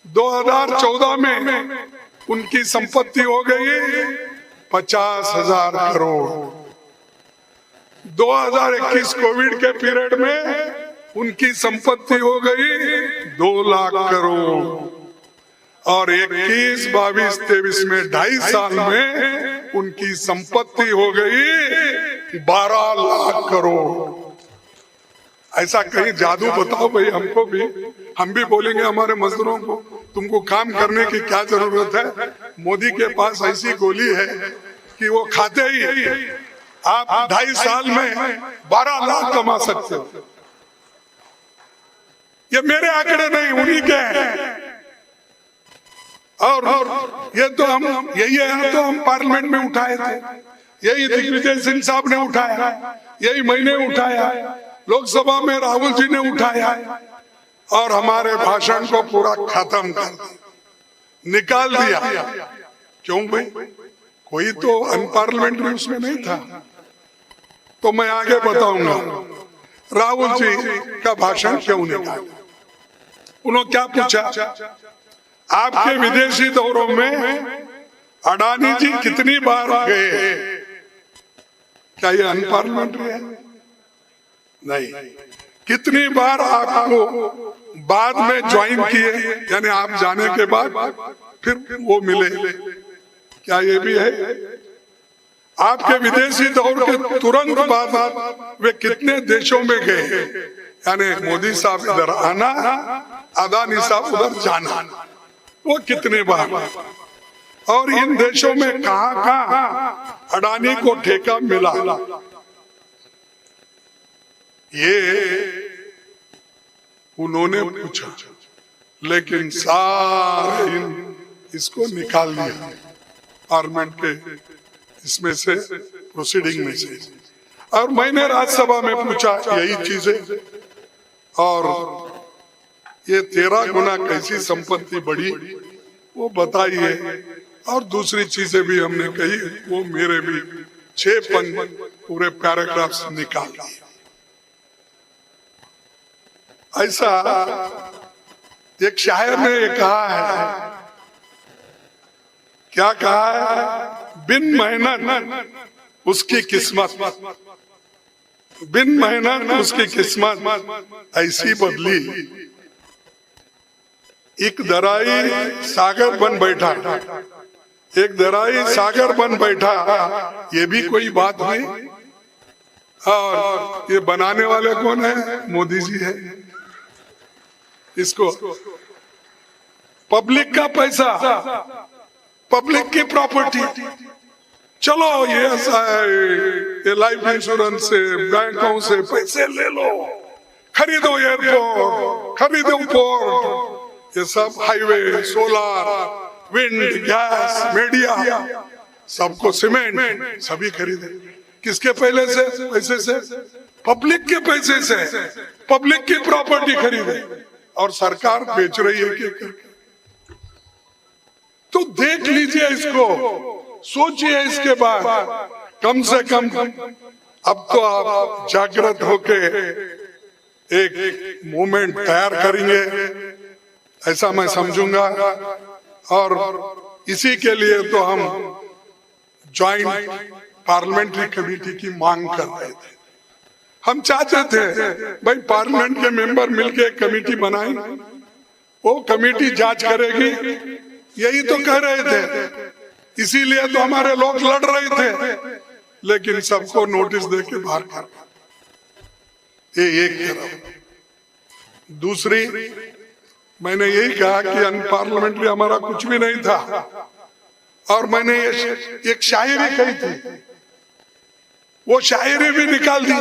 2014 में उनकी संपत्ति हो गई 50,000 करोड़। 2021 कोविड के पीरियड में उनकी संपत्ति हो गई 2 लाख करोड़। और 21, 22, 23 में 2.5 साल में उनकी संपत्ति हो गई 12 लाख करोड़। ऐसा कहीं जादू बताओ भाई हमको भी, हम भी बोलेंगे हमारे मजदूरों को, तुमको काम करने की क्या जरूरत है? मोदी के पास ऐसी गोली है कि वो खाते ही आप 2.5 साल में 12 लाख कमा सकते हो। ये मेरे आंकड़े नहीं, उन्हीं के हैं। और ये तो हम यही है, तो हम पार्लियामेंट में उठाए थे, यही दिग्विजय सिंह साहब ने उठाया, यही मैंने उठाया, लोकसभा में राहुल जी ने उठाया, और हमारे भाषण को पूरा खत्म कर दिया, निकाल दिया। क्यों भाई? कोई तो अनपार्लियामेंट्री उसमें नहीं था। तो मैं आगे बताऊंगा राहुल जी का भाषण क्यों निकाला। उन्होंने क्या पूछा, आपके विदेशी दौरों में अडानी जी कितनी बार गए? क्या ये अनपार्लियामेंट्री है? नहीं। कितनी बार आपको बाद में ज्वाइन किए, यानी आप जाने के बाद फिर वो मिले? क्या ये भी है? आपके विदेशी दौर के तुरंत बाद वे कितने देशों में गए? यानी मोदी साहब इधर आना, अडानी साहब उधर जाना, वो कितने बार? और इन देशों में कहां कहां अडानी को ठेका मिला? ये उन्होंने पूछा, लेकिन सारे इसको निकाल दिया पार्लियामेंट के इसमें से, प्रोसीडिंग में से। और मैंने राज्यसभा में पूछा यही चीजें, और ये 13 गुना कैसी संपत्ति बढ़ी वो बताई है, और दूसरी चीजें भी हमने कही, वो मेरे भी 6 पूरे पैराग्राफ्स निकाल दिए। ऐसा एक शायर ने कहा है, क्या कहा है? बिन मेहनत उसकी किस्मत, बिन मेहनत उसकी किस्मत ऐसी बदली, एक दराई सागर बन बैठा, एक दराई सागर बन बैठा, ये भी कोई बात नहीं। और ये बनाने वाले कौन है? मोदी जी है। इसको पब्लिक का पैसा, पब्लिक की प्रॉपर्टी, चलो ये ऐसा है, ये लाइफ इंश्योरेंस से, बैंकों से पैसे ले लो, खरीदो एयरपोर्ट, खरीदो पोर्ट, ये सब highway, solar, wind, gas, media, सबको सीमेंट, सभी खरीदे। किसके पहले से? पैसे से, पब्लिक के पैसे से, पब्लिक की प्रॉपर्टी खरीदे, और सरकार बेच रही है कि करके। तो देख लीजिए इसको, सोचिए इसके बाद, कम से कम अब तो आप जागृत होके एक मूवमेंट तैयार करेंगे, ऐसा मैं समझूंगा। और इसी के लिए तो हम ज्वाइंट पार्लियामेंट्री कमेटी की मांग कर रहे थे। हम चाहते थे भाई पार्लियामेंट के मेंबर मिलके एक कमेटी बनाएं, वो कमेटी जांच करेगी, यही तो कह रहे थे। इसीलिए तो हमारे लोग लड़ रहे थे, लेकिन सबको नोटिस देके बाहर कर। ये एक तरफ। दूसरी, मैंने यही कहा कि अनपार्लियामेंट्री हमारा कुछ भी नहीं था, और मैंने एक शायरी कही थी, वो शायरी भी निकाल दी।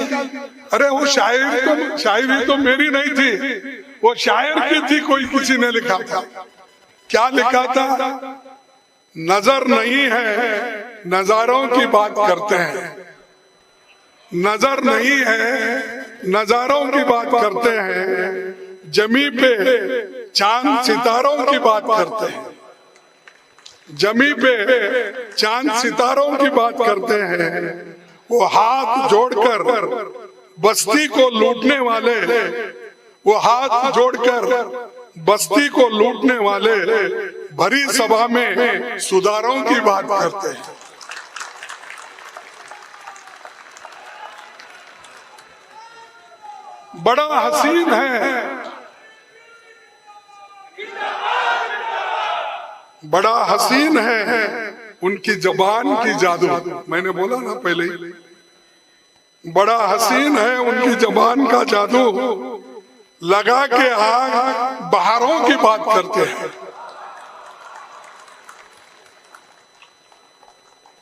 अरे वो शायरी तो मेरी नहीं थी, वो शायर की थी, कोई किसी ने लिखा था। क्या लिखा था? नजर नहीं है, नजारों की बात करते हैं। नजर नहीं है, नजारों की बात करते हैं। जमी पे चांद सितारों की बात करते हैं। जमी पे चांद सितारों की बात करते हैं। वो हाथ जोड़कर बस्ती को लूटने वाले, वो हाथ जोड़कर बस्ती को लूटने वाले भरी सभा में सुधारों की बात करते हैं। बड़ा हसीन है, बड़ा हसीन है उनकी जबान की जादू। मैंने बोला ना पहले ही, बड़ा हसीन है उनकी जबान का जादू, लगा के आग बहारों की बात करते हैं।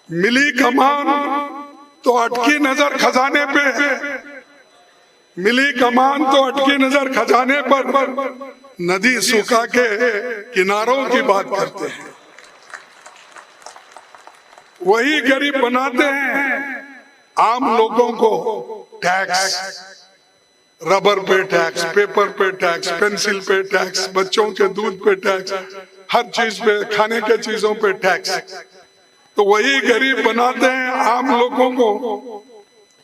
मिली कमान तो अटकी नजर खजाने पे, मिली कमान तो अटकी नजर खजाने पर, नदी सुखा के किनारों की बात करते हैं, वही गरीब बनाते हैं आम लोगों को टैक्स, रबर पे टैक्स, पेपर पे टैक्स, पेंसिल पे टैक्स, बच्चों के दूध पे टैक्स, हर चीज पे, खाने के चीजों पे टैक्स। तो वही गरीब बनाते हैं आम लोगों को,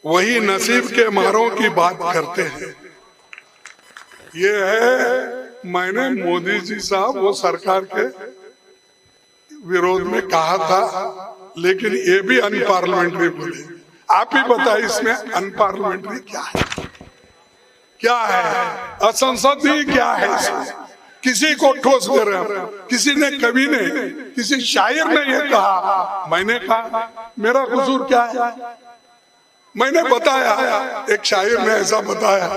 वही नसीब के मारों की बात करते हैं। ये है, मैंने मोदी जी साहब वो सरकार के विरोध में कहा था, लेकिन ये भी अनपार्लियामेंट्री बोले। आप ही बताइए इसमें अनपार्लियामेंट्री क्या है? क्या है असंसदीय? क्या है इसमें? किसी को ठोस दे रहे हैं? किसी ने, कवि ने, किसी शायर ने ये कहा, मैंने कहा मेरा कसूर क्या है? मैंने बताया, एक शायर ने ऐसा बताया,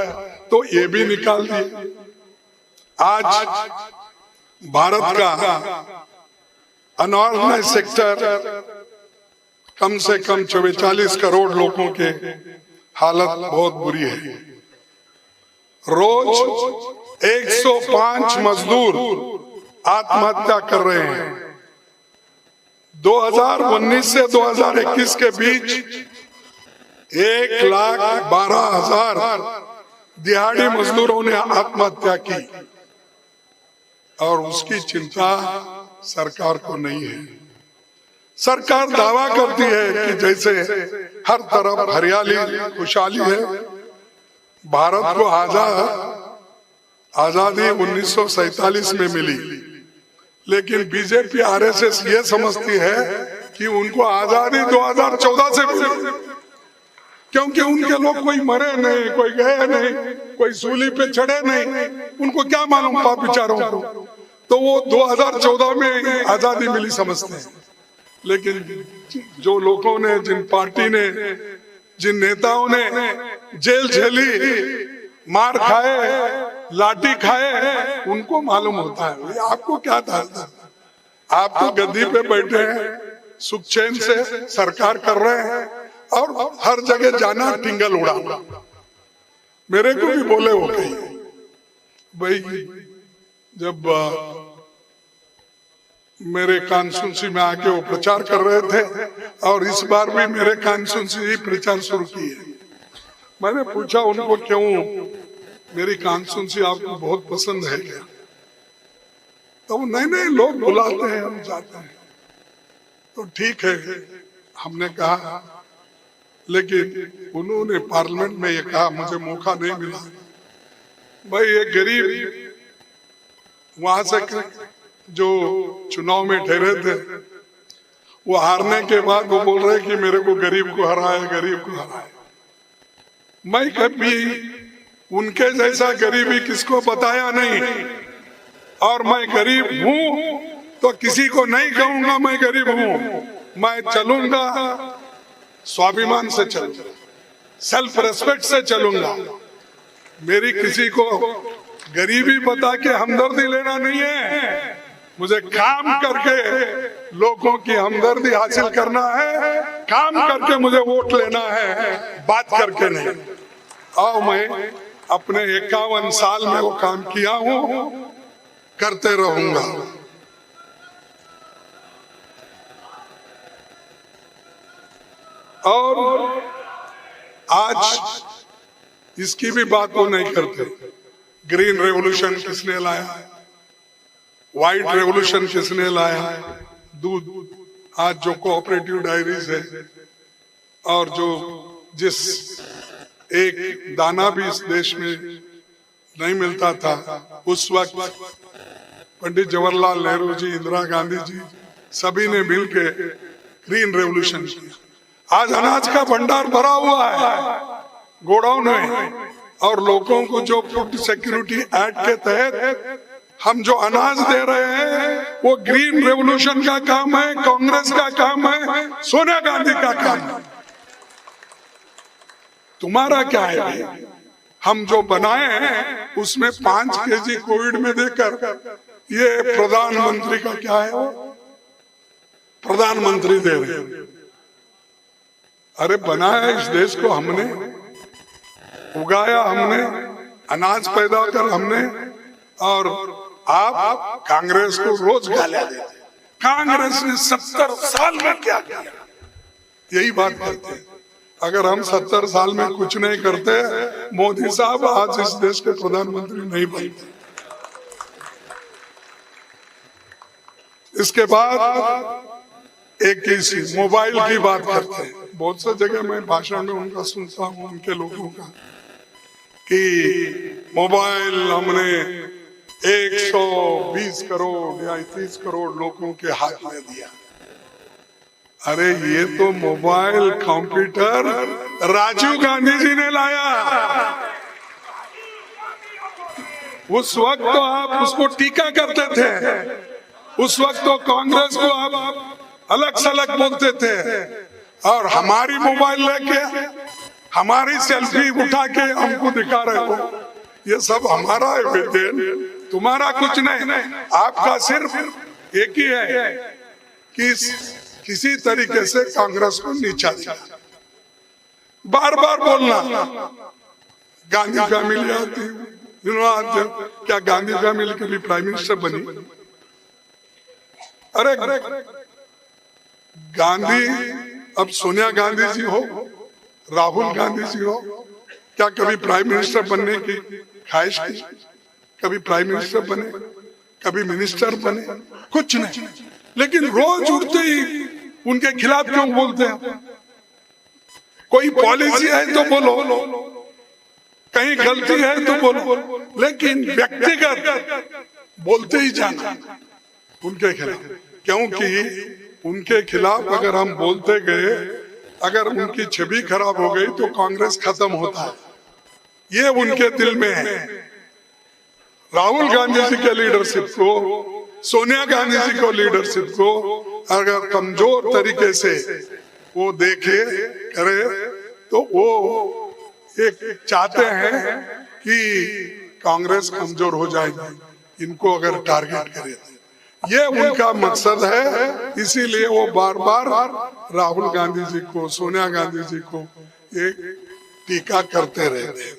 तो ये भी निकाल दिए। आज भारत का अनऑर्गेनाइज्ड सेक्टर कम से कम 44 करोड़ लोगों के हालत बहुत बुरी है। रोज 105 मजदूर आत्महत्या कर रहे हैं। 2019 से 2021 के बीच 1,12,000 दिहाड़ी मजदूरों ने आत्महत्या की, और उसकी चिंता सरकार को नहीं है। सरकार दावा करती है कि जैसे हर तरफ हरियाली, खुशहाली है। भारत को आजादी 1947 में मिली, लेकिन बीजेपी आरएसएस ये समझती है कि उनको आजादी 2014 से मिली, क्योंकि उनके लोग कोई मरे नहीं, कोई गए नहीं, कोई सूली पे चढ़े नहीं, उनको क्या मालूम पाप विचारों को। तो वो 2014 में आजादी मिली समझते हैं। लेकिन जो लोगों ने, जिन पार्टी ने, जिन नेताओं ने जेल झेली, मार खाए, लाठी खाए, उनको मालूम होता है। आपको क्या था? आप तो गद्दी पे बैठे हैं, सुख चैन से सरकार कर रहे हैं, और हर जगह जाना, टिंगल उड़ा। मेरे को भी बोले हो गई भाई, जब मेरे कॉन्स्टिट्यूंसी में आके वो प्रचार कर रहे थे, और इस बार भी मेरे कॉन्स्टिट्यूंसी ही प्रचार शुरू किए। मैंने पूछा उनको, क्यों मेरी कॉन्स्टिट्यूंसी आपको बहुत पसंद है क्या? तो नहीं, लोग बुलाते हैं, हम जाते हैं। तो ठीक है, हमने कहा, लेकिन उन्होंने पार्लियामेंट में ये कहा, मुझे मौका नहीं मिला। भाई ये गरीब वहां से जो चुनाव में ठहरे थे, वो हारने के बाद वो बोल रहे कि मेरे को गरीब को हराए, गरीब को हराए। मैं कभी उनके जैसा गरीबी किसको बताया नहीं, और मैं गरीब हूं तो किसी को नहीं कहूंगा मैं गरीब हूं। मैं चलूंगा स्वाभिमान से, चलूंगा सेल्फ रेस्पेक्ट से चलूंगा। मेरी किसी को गरीबी बता के हमदर्दी लेना नहीं है। मुझे काम करके लोगों की हमदर्दी हासिल करना है, काम करके मुझे वोट लेना है, बात करके नहीं। और मैं अपने 51 साल में वो काम किया हूं, करते रहूंगा। और आज इसकी भी बात वो नहीं करते। ग्रीन रेवोल्यूशन किसने लाया, व्हाइट रेवोल्यूशन किसने लाया, दूध, आज जो कोऑपरेटिव डायरीज है, और जो जिस एक दाना भी इस देश में नहीं मिलता था, उस वक्त पंडित जवाहरलाल नेहरू जी, इंदिरा गांधी जी, सभी ने मिलकर ग्रीन रेवोल्यूशन किया। आज अनाज का भंडार भरा हुआ है गोडाउन में, और लोगों को जो फूड सिक्योरिटी एक्ट के तहत हम जो अनाज दे रहे हैं, वो ग्रीन रेवोल्यूशन का काम है, कांग्रेस का काम है, सोनिया गांधी का काम है। तुम्हारा क्या है भाई? हम जो बनाए हैं उसमें 5 केजी कोविड में देकर, ये प्रधानमंत्री का क्या है, वो प्रधानमंत्री दे रहे हैं। अरे बनाया इस देश को हमने, उगाया हमने, अनाज पैदा कर हमने, और आप कांग्रेस को रोज गालियां देते। कांग्रेस ने 70 साल में क्या किया, यही बात करते हैं। अगर हम 70 साल में कुछ नहीं करते, मोदी साहब आज इस देश के प्रधानमंत्री नहीं बनते। इसके बाद एक किसी मोबाइल की बात करते हैं। बहुत सी जगह मैं भाषण में उनका सुनता हूँ, उनके लोगों का, कि मोबाइल हमने 120 करोड़ या 30 करोड़ लोगों के हाथ में दिया। अरे ये तो मोबाइल कंप्यूटर राजीव गांधी जी ने लाया। उस वक्त तो आप उसको टीका करते थे, उस वक्त तो कांग्रेस को आप अलग सलग बोलते थे, और हमारी मोबाइल लेके हमारी सेल्फी उठा के हमको दिखा रहे हो। ये सब हमारा है बेटे, तुम्हारा कुछ नहीं। आपका सिर्फ एक ही है कि किसी तरीके से कांग्रेस को नीचा दिया, बार बार बोलना गांधी फैमिली आती, क्या गांधी फैमिली कभी प्राइम मिनिस्टर बनी? अरे गांधी, अब सोनिया गांधी जी हो, राहुल गांधी जी हो, क्या कभी प्राइम मिनिस्टर बनने की ख्वाहिश की? कभी प्राइम मिनिस्टर बने, कभी मिनिस्टर बने? कुछ नहीं। लेकिन रोज उठते ही उनके खिलाफ क्यों बोलते हैं? कोई पॉलिसी है तो बोलो, कहीं गलती है तो बोलो, लेकिन व्यक्तिगत बोलते ही जाना उनके खिलाफ। क्योंकि उनके खिलाफ अगर हम बोलते गए, अगर उनकी छवि खराब हो गई तो कांग्रेस खत्म होता है, ये उनके दिल में है। राहुल गांधी जी के लीडरशिप को, सोनिया गांधी जी को लीडरशिप को अगर कमजोर तरीके से वो देखे करे, तो वो एक चाहते हैं कि कांग्रेस कमजोर हो जाएगी, इनको अगर टारगेट करे। ये उनका मकसद है, इसीलिए वो बार बार राहुल गांधी जी को, सोनिया गांधी जी को एक टीका करते रहते हैं।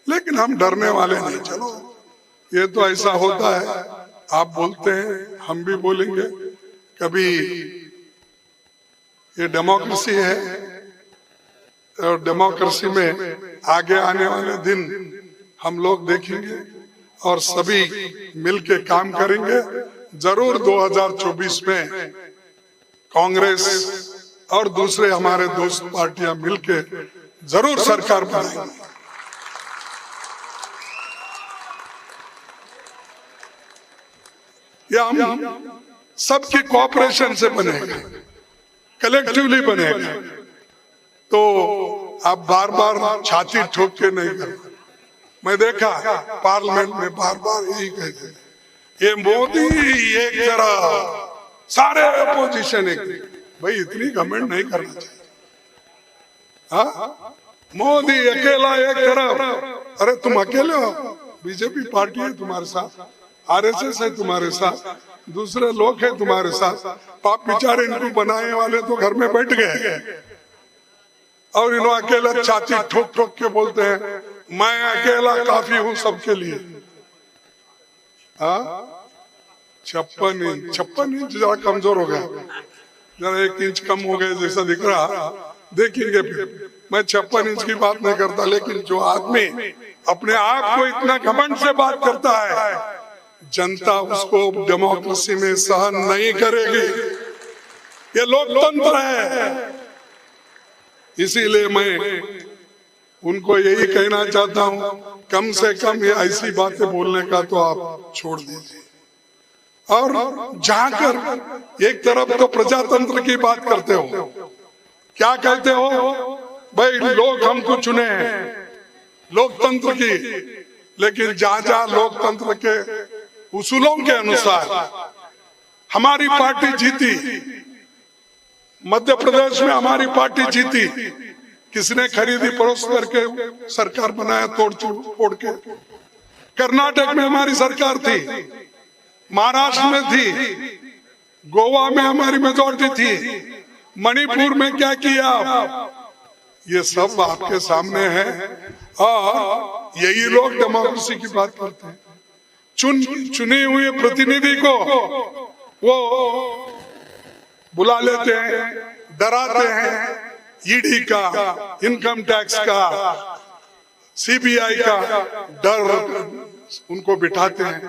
लेकिन हम डरने वाले नहीं। चलो, ये तो ऐसा होता है, आप बोलते हैं, हम भी बोलेंगे। कभी ये डेमोक्रेसी है, और डेमोक्रेसी में आगे आने वाले दिन हम लोग देखेंगे और सभी मिलके काम करेंगे। जरूर 2024 में कांग्रेस और दूसरे हमारे दोस्त पार्टियां मिलके जरूर सरकार बनाएंगे। ये हम सबकी कोऑपरेशन से बनेगा, कलेक्टिवली बनेगा। तो आप बार बार छाती ठोक के नहीं करते। मैं देखा पार्लियामेंट में बार बार यही कहते, ये मोदी एक तरफ, सारे अपोजिशन एक। भाई इतनी घमंड नहीं करना चाहिए। हाँ, मोदी अकेला एक तरफ। अरे तुम अकेले हो, बीजेपी पार्टी है तुम्हारे साथ, आरएसएस है तुम्हारे साथ, दूसरे लोग हैं तुम्हारे साथ। पाप बेचारे इनको बनाने वाले तो घर में बैठ गए, और इन्होंने अकेला छाती ठोक ठोक के बोलते हैं मैं अकेला काफी हूं सबके लिए। 56 इंच जरा कमजोर हो गया, जरा 1 इंच कम हो गए जैसा दिख रहा, देखेंगे फिर। मैं 56 इंच की बात नहीं करता, लेकिन जो आदमी अपने आप को इतना घमंड से बात करता है, जनता उसको डेमोक्रेसी में सहन नहीं करेगी। ये लोकतंत्र है। इसीलिए मैं उनको यही कहना चाहता हूं, कम से कम ये ऐसी बातें बोलने का तो आप छोड़ दीजिए। और जाकर एक तरफ तो प्रजातंत्र की बात करते हो, क्या कहते हो भाई, लोग हमको चुने हैं लोकतंत्र की, लेकिन जहां जहां लोकतंत्र के उसूलों के अनुसार हमारी पार्टी जीती, मध्य प्रदेश में हमारी पार्टी जीती, किसने खरीदी परोस करके सरकार बनाया तोड़ फोड़ के। कर्नाटक में हमारी सरकार थी, महाराष्ट्र में थी, गोवा में हमारी मेजॉरिटी थी, मणिपुर में क्या किया, ये सब आपके सामने है। और यही लोग डेमोक्रेसी की बात करते हैं। चुने हुए प्रतिनिधि को वो बुला लेते हैं, डराते हैं, ईडी का, इनकम टैक्स का, सीबीआई का डर उनको बिठाते हैं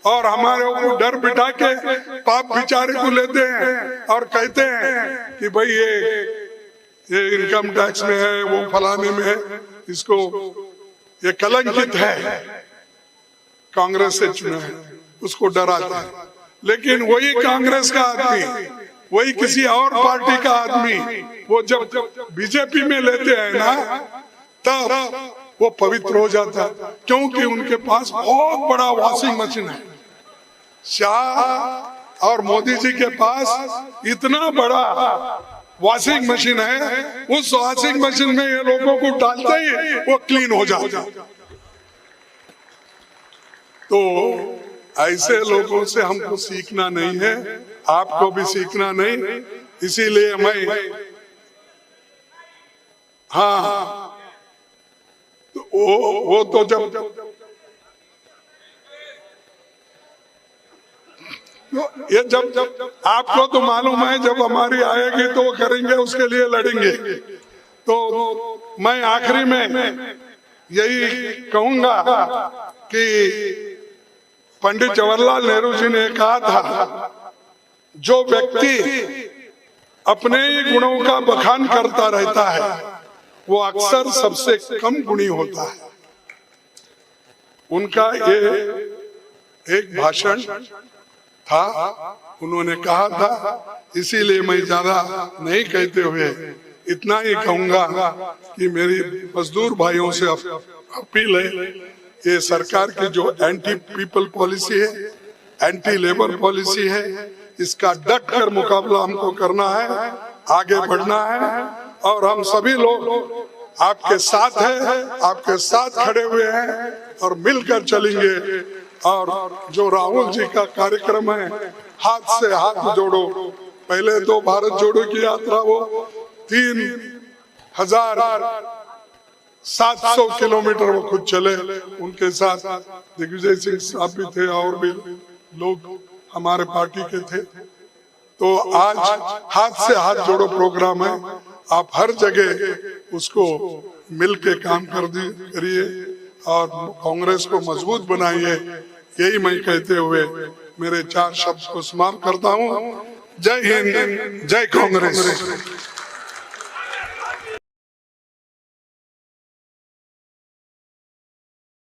और हमारे ऊपर डर बिठा के पाप बेचारे को लेते हैं और कहते हैं कि भाई ये इनकम टैक्स में है, वो फलाने में है, इसको ये कलंकित है, कांग्रेस से चुना है, उसको डराते हैं। लेकिन वही कांग्रेस का आदमी, वही किसी और पार्टी का आदमी, वो जब बीजेपी में लेते हैं ना, तब वो पवित्र हो जाता है, क्योंकि उनके पास बहुत बड़ा वॉशिंग मशीन है। शाह और मोदी जी के पास इतना बड़ा वॉशिंग मशीन है, उस वॉशिंग मशीन में ये लोगों को डालते ही वो क्लीन हो जाता है। तो ऐसे लोगों से हमको सीखना नहीं है, आपको भी सीखना नहीं। इसीलिए मैं हाँ, तो वो तो जब ये जब आपको तो मालूम है, जब हमारी आएगी तो करेंगे, उसके लिए लड़ेंगे। तो मैं आखिरी में यही कहूंगा कि पंडित जवाहरलाल नेहरू जी ने कहा था, जो व्यक्ति अपने ही गुणों का बखान करता रहता है वो अक्सर सबसे कम गुणी होता है। उनका ये एक भाषण था, उन्होंने कहा था। इसीलिए मैं ज्यादा नहीं कहते हुए इतना ही कहूंगा कि मेरी मजदूर भाइयों से अपील है, ये सरकार की जो एंटी पीपल पॉलिसी है, एंटी लेबर पॉलिसी है, इसका डट कर मुकाबला हमको करना है, आगे बढ़ना है। और हम सभी लोग आपके साथ हैं, आपके साथ खड़े हुए हैं और मिलकर चलेंगे। और जो राहुल जी का कार्यक्रम है, हाथ से हाथ जोड़ो, पहले तो भारत जोड़ो की यात्रा वो 3700 किलोमीटर वो खुद चले, उनके साथ दिग्विजय सिंह साहब भी थे और भी लोग हमारे पार्टी के थे। तो आज हाथ से हाथ जोड़ो प्रोग्राम है, आप हर जगह उसको मिलके काम करिए और कांग्रेस को मजबूत बनाइए। यही मैं कहते हुए मेरे 4 शब्द को समाप्त करता हूँ। जय हिंद, जय कांग्रेस।